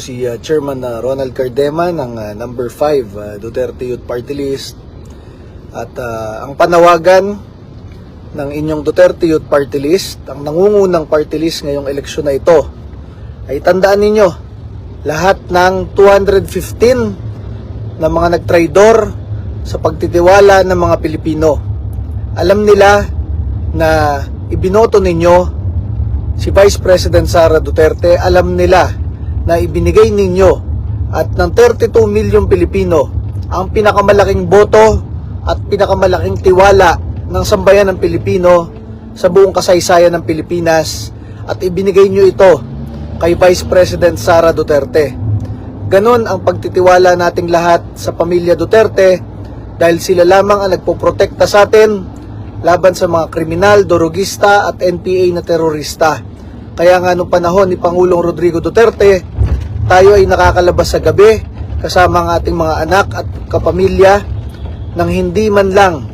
si Chairman Ronald Cardema ng number 5 Duterte Youth Party List. At ang panawagan ng inyong Duterte Youth Party List, ang nangungunang party list ngayong eleksyon na ito, ay tandaan ninyo, lahat ng 215 na mga nagtraidor sa pagtitiwala ng mga Pilipino. Alam nila na ibinoto ninyo si Vice President Sara Duterte, alam nila na ibinigay ninyo at ng 32 milyong Pilipino ang pinakamalaking boto at pinakamalaking tiwala ng sambayan ng Pilipino sa buong kasaysayan ng Pilipinas, at ibinigay nyo ito kay Vice President Sara Duterte. Ganon ang pagtitiwala nating lahat sa pamilya Duterte dahil sila lamang ang nagpoprotekta sa atin laban sa mga kriminal, durugista at NPA na terorista. Kaya nga nung panahon ni Pangulong Rodrigo Duterte, tayo ay nakakalabas sa gabi kasama ang ating mga anak at kapamilya nang hindi man lang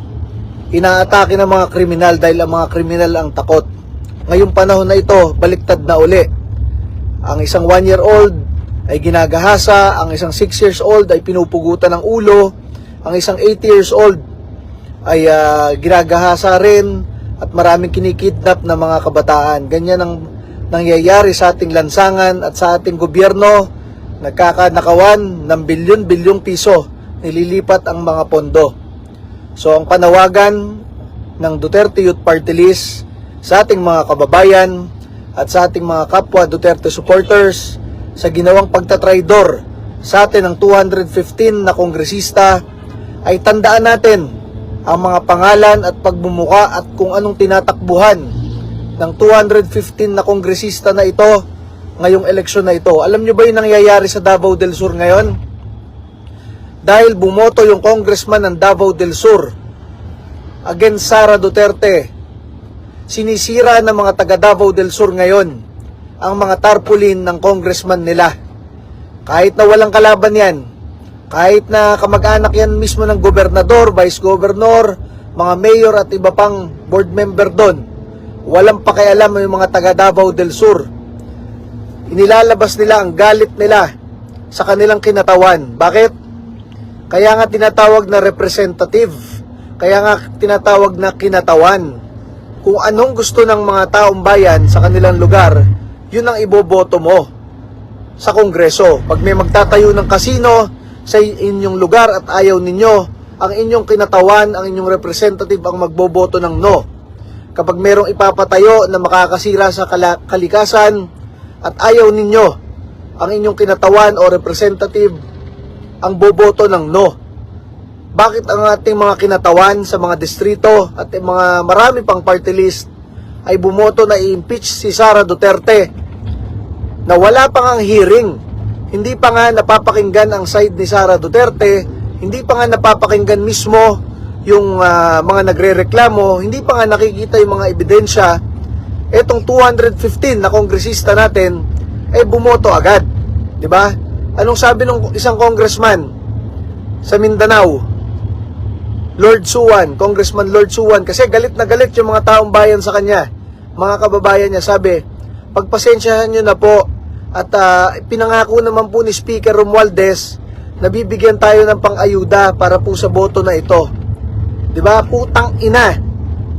inaatake ng mga kriminal dahil ang mga kriminal ang takot. Ngayong panahon na ito, baliktad na uli. Ang isang 1-year-old ay ginagahasa, ang isang 6 years old ay pinupugutan ng ulo, ang isang 8 years old ay ginagahasa rin, at maraming kinikidnap na mga kabataan. Ganyan ang nangyayari sa ating lansangan at sa ating gobyerno. Nagkakanakawan ng bilyon-bilyong piso, nililipat ang mga pondo. So ang panawagan ng Duterte Youth Party List sa ating mga kababayan at sa ating mga kapwa Duterte supporters sa ginawang pagtatraidor sa atin ng 215 na kongresista, ay tandaan natin ang mga pangalan at pagmumuka at kung anong tinatakbuhan ng 215 na kongresista na ito ngayong eleksyon na ito. Alam nyo ba yung nangyayari sa Davao del Sur ngayon? Dahil bumoto yung congressman ng Davao del Sur against Sara Duterte, sinisira ng mga taga Davao del Sur ngayon ang mga tarpaulin ng congressman nila. Kahit na walang kalaban yan, kahit na kamag-anak yan mismo ng gobernador, vice governor, mga mayor at iba pang board member doon, walang pakialam yung mga taga Davao del Sur. Inilalabas nila ang galit nila sa kanilang kinatawan. Bakit? Kaya nga tinatawag na representative, kaya nga tinatawag na kinatawan. Kung anong gusto ng mga taong bayan sa kanilang lugar, yun ang iboboto mo sa Kongreso. Pag may magtatayo ng kasino sa inyong lugar at ayaw ninyo, ang inyong kinatawan, ang inyong representative ang magboboto ng no. Kapag merong ipapatayo na makakasira sa kalikasan at ayaw ninyo, ang inyong kinatawan o representative ang boboto ng no. Bakit ang ating mga kinatawan sa mga distrito at mga marami pang party list ay bumoto na i-impeach si Sara Duterte na wala pang ang hearing? Hindi pa nga napapakinggan ang side ni Sara Duterte, hindi pa nga napapakinggan mismo yung mga nagrereklamo, hindi pa nga nakikita yung mga ebidensya. Etong 215 na kongresista natin ay bumoto agad, di ba? Anong sabi ng isang congressman sa Mindanao, Lord Suwan, Congressman Lord Suwan, kasi galit na galit yung mga taong bayan sa kanya, mga kababayan niya. Sabi, pagpasensyahan nyo na po, at pinangako naman po ni Speaker Romualdez na bibigyan tayo ng pang-ayuda para po sa boto na ito. Diba? Putang ina.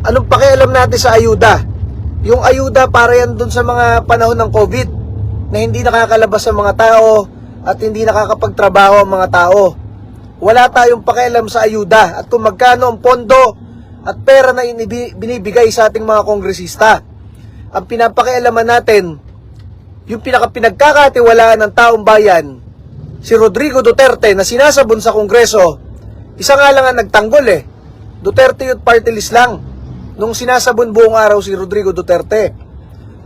Anong pakialam natin sa ayuda? Yung ayuda para yan dun sa mga panahon ng COVID na hindi nakakalabas ang mga tao at hindi nakakapagtrabaho ang mga tao. Wala tayong pakialam sa ayuda at kung magkano ang pondo at pera na binibigay sa ating mga kongresista. Ang pinapakialaman natin, yung pinagkakatiwalaan ng taong bayan, si Rodrigo Duterte na sinasabon sa Kongreso, isa nga lang ang nagtanggol Duterte Youth Party List lang. Nung sinasabon buong araw si Rodrigo Duterte,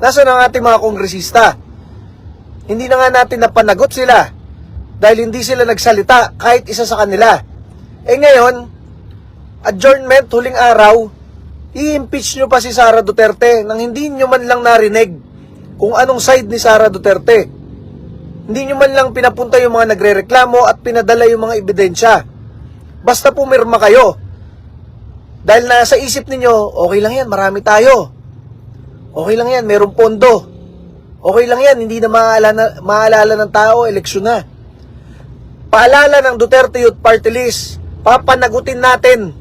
nasa na ang ating mga kongresista? Hindi na nga natin napanagot sila dahil hindi sila nagsalita kahit isa sa kanila. Ngayon, adjournment, huling araw, i-impeach nyo pa si Sara Duterte nang hindi nyo man lang narinig kung anong side ni Sara Duterte. Hindi nyo man lang pinapunta yung mga nagrereklamo at pinadala yung mga ebidensya. Basta pumirma kayo. Dahil nasa isip ninyo, okay lang yan, marami tayo. Okay lang yan, merong pondo. Okay lang yan, hindi na maalala ng tao, eleksyon na. Paalala ng Duterte Youth Party List, papanagutin natin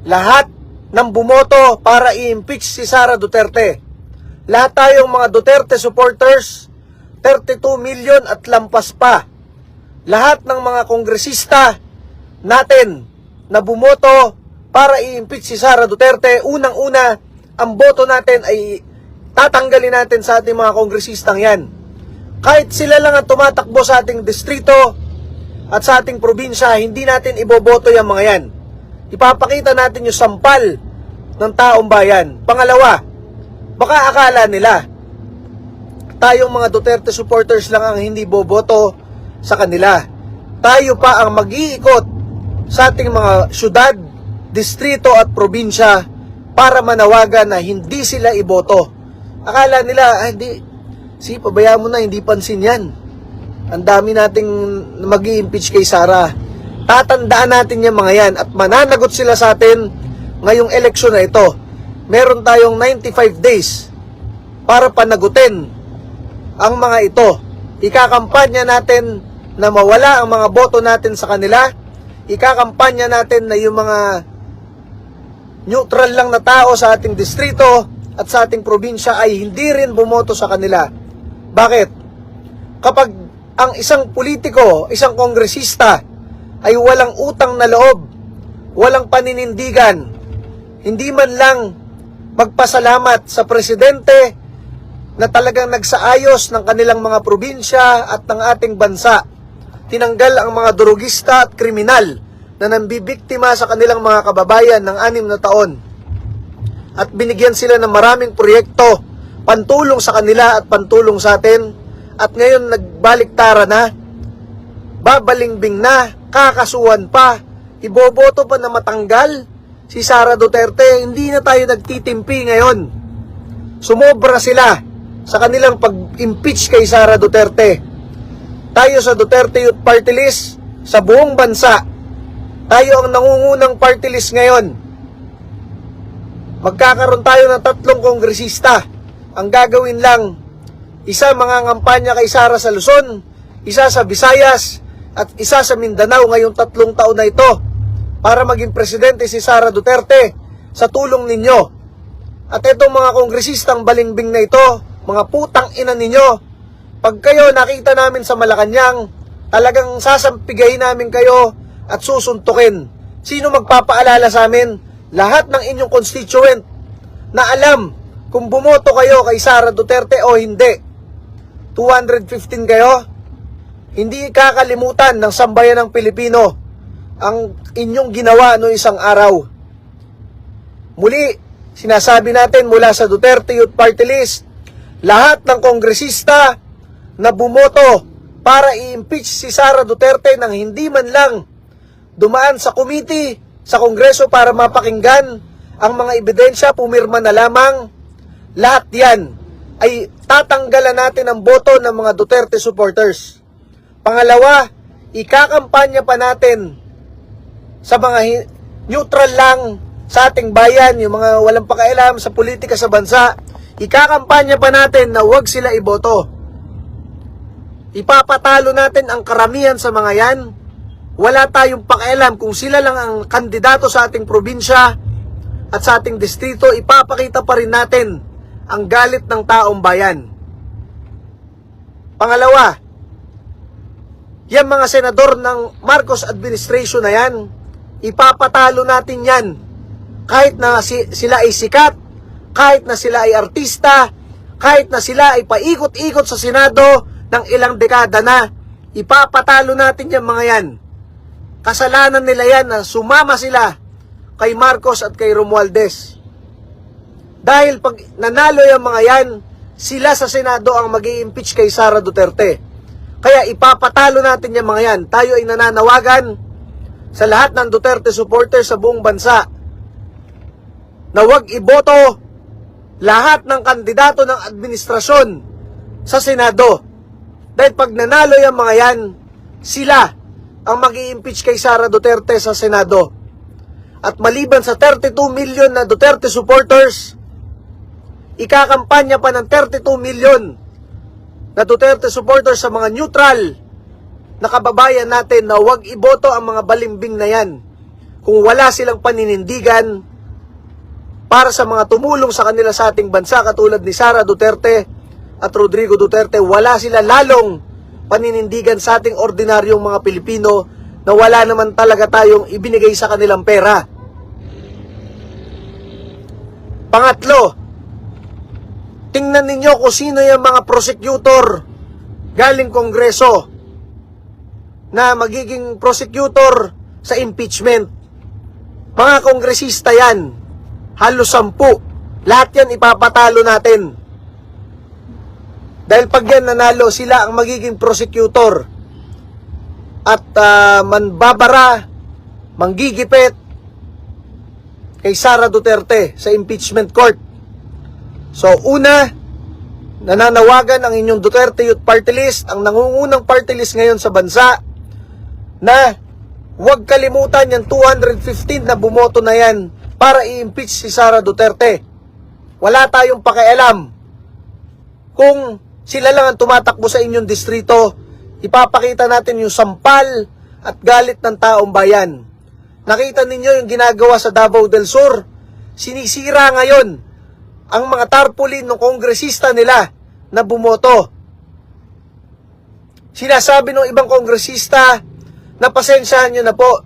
lahat ng bumoto para i-impeach si Sara Duterte. Lahat tayong mga Duterte supporters, 32 million at lampas pa. Lahat ng mga kongresista natin na bumoto para i-impeach si Sara Duterte, unang-una, ang boto natin ay tatanggalin natin sa ating mga kongresistang yan. Kahit sila lang ang tumatakbo sa ating distrito at sa ating probinsya, hindi natin iboboto yung mga yan. Ipapakita natin yung sampal ng taong bayan. Pangalawa, baka akala nila tayong mga Duterte supporters lang ang hindi boboto sa kanila. Tayo pa ang mag-iikot sa ating mga syudad, distrito at probinsya para manawagan na hindi sila iboto. Akala nila, pabayaan mo na, hindi pansin yan. Ang dami nating mag-i-impeach kay Sara. Tatandaan natin yung mga yan at mananagot sila sa atin ngayong eleksyon na ito. Meron tayong 95 days para panagutin ang mga ito. Ikakampanya natin na mawala ang mga boto natin sa kanila. Ikakampanya natin na yung mga neutral lang na tao sa ating distrito at sa ating probinsya ay hindi rin bumoto sa kanila. Bakit? Kapag ang isang politiko, isang kongresista ay walang utang na loob, walang paninindigan, hindi man lang magpasalamat sa presidente na talagang nagsaayos ng kanilang mga probinsya at ng ating bansa, tinanggal ang mga durugista at kriminal na nambibiktima sa kanilang mga kababayan ng 6 na taon, at binigyan sila ng maraming proyekto, pantulong sa kanila at pantulong sa atin, at ngayon nagbaliktara na, babalingbing na, kakasuhan pa, iboboto pa na matanggal si Sara Duterte. Hindi na tayo nagtitimpi ngayon. Sumobra sila sa kanilang pag-impeach kay Sara Duterte. Tayo sa Duterte Youth Party List, sa buong bansa, tayo ang nangungunang party list ngayon. Magkakaroon tayo ng 3 kongresista. Ang gagawin lang, isa mangangampanya kay Sara sa Luzon, isa sa Visayas, at isa sa Mindanao ngayong 3 taon na ito para maging presidente si Sara Duterte sa tulong ninyo. At itong mga kongresistang balingbing na ito, mga putang ina ninyo, pag kayo nakita namin sa Malacanang, talagang sasampigayin namin kayo at susuntukin. Sino magpapaalala sa amin? Lahat ng inyong constituent na alam kung bumoto kayo kay Sara Duterte o hindi. 215 kayo. Hindi kakalimutan ng sambayan ng Pilipino ang inyong ginawa noong isang araw. Muli, sinasabi natin mula sa Duterte Youth Party List, lahat ng kongresista na bumoto para i-impeach si Sara Duterte nang hindi man lang dumaan sa committee sa Kongreso para mapakinggan ang mga ebidensya, pumirma na lamang, lahat yan ay tatanggalan natin ang boto ng mga Duterte supporters. Pangalawa, ikakampanya pa natin sa mga neutral lang sa ating bayan, yung mga walang pakialam sa politika sa bansa, ikakampanya pa natin na huwag sila iboto. Ipapatalo natin ang karamihan sa mga yan. Wala tayong pakialam kung sila lang ang kandidato sa ating probinsya at sa ating distrito, ipapakita pa rin natin ang galit ng taong bayan. Pangalawa, yung mga senador ng Marcos administration na yan, ipapatalo natin yan. Kahit na sila ay sikat, kahit na sila ay artista, kahit na sila ay paikot-ikot sa Senado ng ilang dekada na, ipapatalo natin yung mga yan. Kasalanan nila yan na sumama sila kay Marcos at kay Romualdez. Dahil pag nanalo yung mga yan, sila sa Senado ang mag-i-impeach kay Sara Duterte. Kaya ipapatalo natin yung mga yan. Tayo ay nananawagan sa lahat ng Duterte supporters sa buong bansa na huwag iboto lahat ng kandidato ng administrasyon sa Senado. Dahil pag nanalo yung mga yan, sila ang mag-i-impeach kay Sara Duterte sa Senado. At maliban sa 32 million na Duterte supporters, ikakampanya pa ng 32 million na Duterte supporters sa mga neutral na kababayan natin na huwag iboto ang mga balimbing na yan kung wala silang paninindigan para sa mga tumulong sa kanila sa ating bansa katulad ni Sara Duterte at Rodrigo Duterte. Wala sila lalong paninindigan sa ating ordinaryong mga Pilipino na wala naman talaga tayong ibinigay sa kanilang pera. Pangatlo, tingnan ninyo kung sino yung mga prosecutor galing Kongreso na magiging prosecutor sa impeachment. Mga kongresista yan, halos 10. Lahat yan ipapatalo natin. Dahil pag yan nanalo, sila ang magiging prosecutor. At manbabara, manggigipit kay Sara Duterte sa impeachment court. So una, nananawagan ang inyong Duterte Youth Party List, ang nangungunang party list ngayon sa bansa, na huwag kalimutan yung 215 na bumoto na yan para i-impeach si Sara Duterte. Wala tayong pakialam kung sila lang ang tumatakbo sa inyong distrito. Ipapakita natin yung sampal at galit ng taong bayan. Nakita ninyo yung ginagawa sa Davao del Sur. Sinisira ngayon ang mga tarpaulin ng kongresista nila na bumoto. Sinasabi ng ibang kongresista na pasensyahan nyo na po,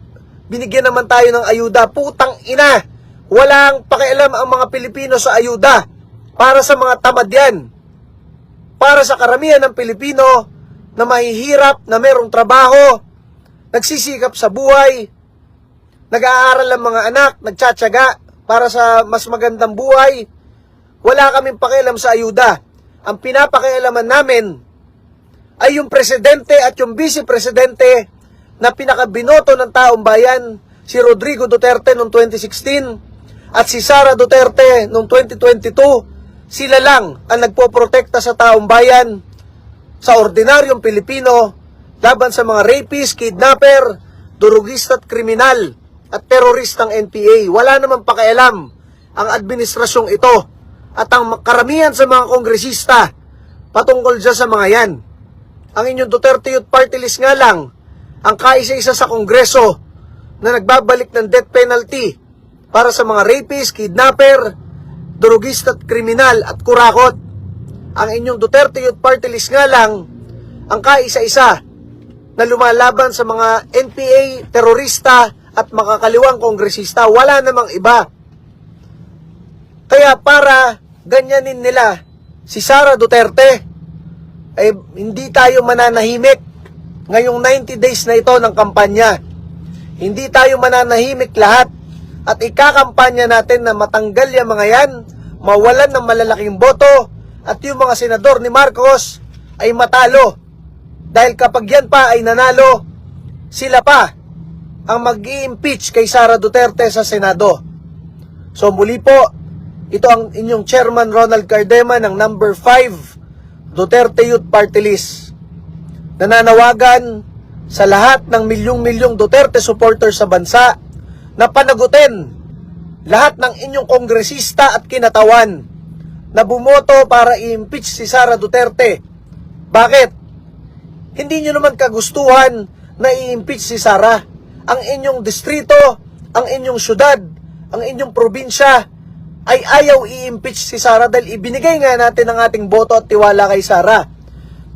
binigyan naman tayo ng ayuda. Putang ina, walang pakialam ang mga Pilipino sa ayuda. Para sa mga tamad yan. Para sa karamihan ng Pilipino na mahihirap, na merong trabaho, nagsisikap sa buhay, nag-aaral ang mga anak, nagtsatsaga para sa mas magandang buhay. Wala kaming pakialam sa ayuda. Ang pinapakialaman namin ay yung presidente at yung vice-presidente na pinakabinoto ng taong bayan, si Rodrigo Duterte noong 2016 at si Sara Duterte noong 2022. Sila lang ang nagpoprotekta sa taong bayan, sa ordinaryong Pilipino, laban sa mga rapist, kidnapper, durugista at kriminal at teroristang NPA. Wala namang pakialam ang administrasyong ito at ang karamihan sa mga kongresista patungkol dyan sa mga yan. Ang inyong Duterte Youth Party List nga lang ang kaisa-isa sa Kongreso na nagbabalik ng death penalty para sa mga rapist, kidnapper, durugista at kriminal at kurakot. Ang inyong Duterte Youth Party List nga lang ang kaisa-isa na lumalaban sa mga NPA, terorista at makakaliwang kongresista. Wala namang iba. Kaya para ganyanin nila si Sara Duterte, ay hindi tayo mananahimik ngayong 90 days na ito ng kampanya. Hindi tayo mananahimik lahat at ikakampanya natin na matanggal yung mga yan, mawalan ng malalaking boto at yung mga senador ni Marcos ay matalo. Dahil kapag yan pa ay nanalo, sila pa ang mag-i-impeach kay Sara Duterte sa Senado. So muli po, ito ang inyong Chairman Ronald Cardema ng number 5 Duterte Youth Party List. Nananawagan sa lahat ng milyong-milyong Duterte supporters sa bansa na panagutin lahat ng inyong kongresista at kinatawan na bumoto para i-impeach si Sara Duterte. Bakit? Hindi nyo naman kagustuhan na i-impeach si Sara. Ang inyong distrito, ang inyong syudad, ang inyong probinsya ay ayaw i-impeach si Sara dahil ibinigay nga natin ang ating boto at tiwala kay Sara.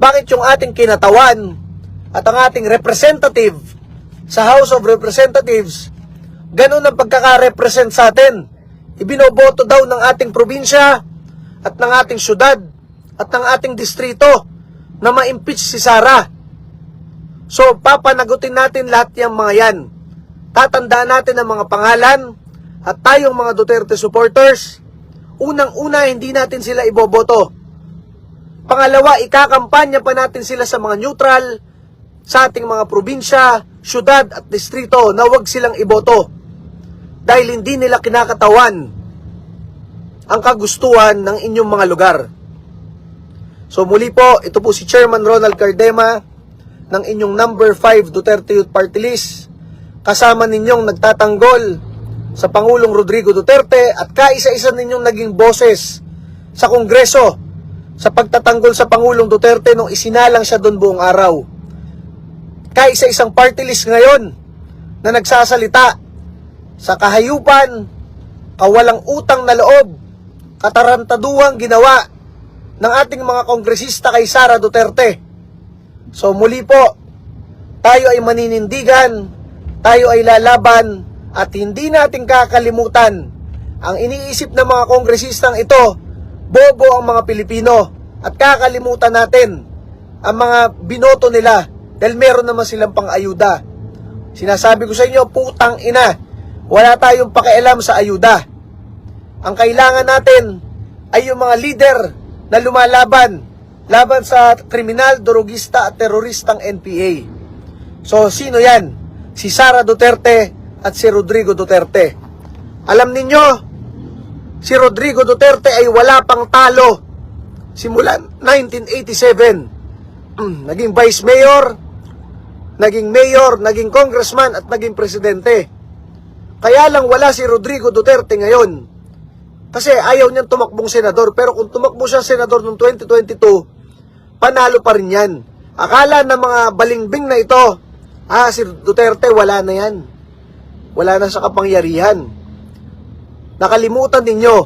Bakit yung ating kinatawan at ang ating representative sa House of Representatives, ganun ang pagkaka-represent sa atin? Ibinoboto daw ng ating probinsya at ng ating syudad at ng ating distrito na ma-impeach si Sara. So, papanagutin natin lahat yung mga yan. Tatandaan natin ang mga pangalan at tayong mga Duterte supporters, unang-una hindi natin sila iboboto. Pangalawa, ikakampanya pa natin sila sa mga neutral, sa ating mga probinsya, syudad at distrito na huwag silang iboto. Dahil hindi nila kinakatawan ang kagustuhan ng inyong mga lugar. So muli po, ito po si Chairman Ronald Cardema ng inyong number 5 Duterte Youth Party List. Kasama ninyong nagtatanggol sa Pangulong Rodrigo Duterte at kaisa-isa ninyong naging boses sa Kongreso sa pagtatanggol sa Pangulong Duterte nung isinalang siya doon buong araw. Kaisa-isang party list ngayon na nagsasalita sa kahayupan, kawalang utang na loob, katarantaduhang ginawa ng ating mga kongresista kay Sara Duterte. So muli po, tayo ay maninindigan, tayo ay lalaban, at hindi natin kakalimutan ang iniisip ng mga kongresistang ito. Bobo ang mga Pilipino, at kakalimutan natin ang mga binoto nila dahil meron naman silang pang-ayuda. Sinasabi ko sa inyo, putang ina, wala tayong pakialam sa ayuda. Ang kailangan natin ay yung mga leader na lumalaban laban sa kriminal, durugista at teroristang NPA. So, sino yan? Si Sara Duterte at si Rodrigo Duterte. Alam ninyo, si Rodrigo Duterte ay wala pang talo simula 1987. Naging vice mayor, naging congressman at naging presidente. Kaya lang wala si Rodrigo Duterte ngayon. Kasi ayaw niyang tumakbong senador. Pero kung tumakbo siya senador noong 2022, panalo pa rin yan. Akala ng mga balingbing na ito, si Duterte wala na yan. Wala na sa kapangyarihan. Nakalimutan ninyo,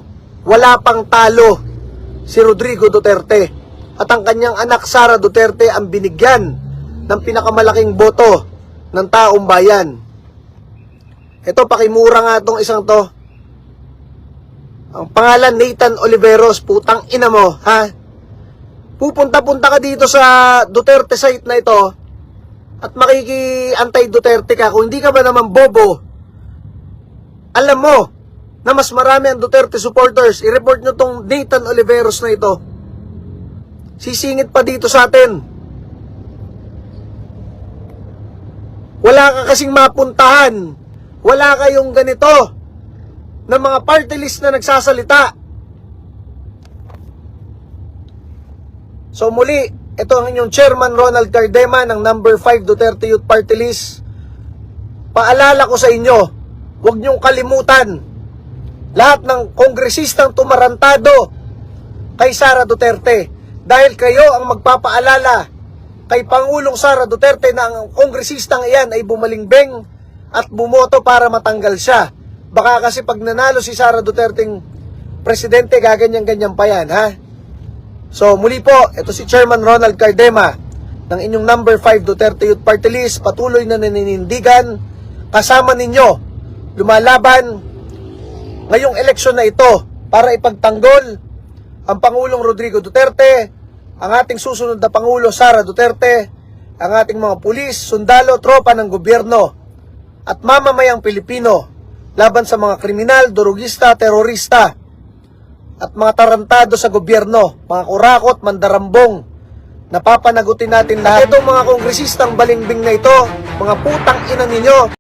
wala pang talo si Rodrigo Duterte. At ang kanyang anak Sara Duterte ang binigyan ng pinakamalaking boto ng taong bayan. Ito, pakimura nga itong isang to. Ang pangalan Nathan Oliveros, putang ina mo, ha? Pupunta-punta ka dito sa Duterte site na ito at makiki-anti-Duterte ka. Kung hindi ka ba naman bobo, alam mo na mas marami ang Duterte supporters. I-report nyo tong Nathan Oliveros na ito. Sisingit pa dito sa atin. Wala ka kasing mapuntahan. Wala kayong ganito na mga party list na nagsasalita. So muli, ito ang inyong chairman Ronald Cardema ng number 5 Duterte Youth Party List. Paalala ko sa inyo, huwag niyong kalimutan lahat ng kongresistang tumarantado kay Sara Duterte. Dahil kayo ang magpapaalala kay Pangulong Sara Duterte na ang kongresistang iyan ay bumalingbeng at bumoto para matanggal siya. Baka kasi pag nanalo si Sara Duterte'ng presidente, gaganyan-ganyan pa yan, ha? So, muli po, ito si Chairman Ronald Cardema ng inyong number 5 Duterte Youth Party List. Patuloy na naninindigan, kasama ninyo, lumalaban ngayong eleksyon na ito para ipagtanggol ang Pangulong Rodrigo Duterte, ang ating susunod na Pangulo Sara Duterte, ang ating mga pulis, sundalo, tropa ng gobyerno at mamamayang Pilipino laban sa mga kriminal, durugista, terorista at mga tarantado sa gobyerno, mga kurakot, mandarambong. Napapanagutin natin lahat. Itong mga kongresistang balingbing na ito, mga putang ina ninyo,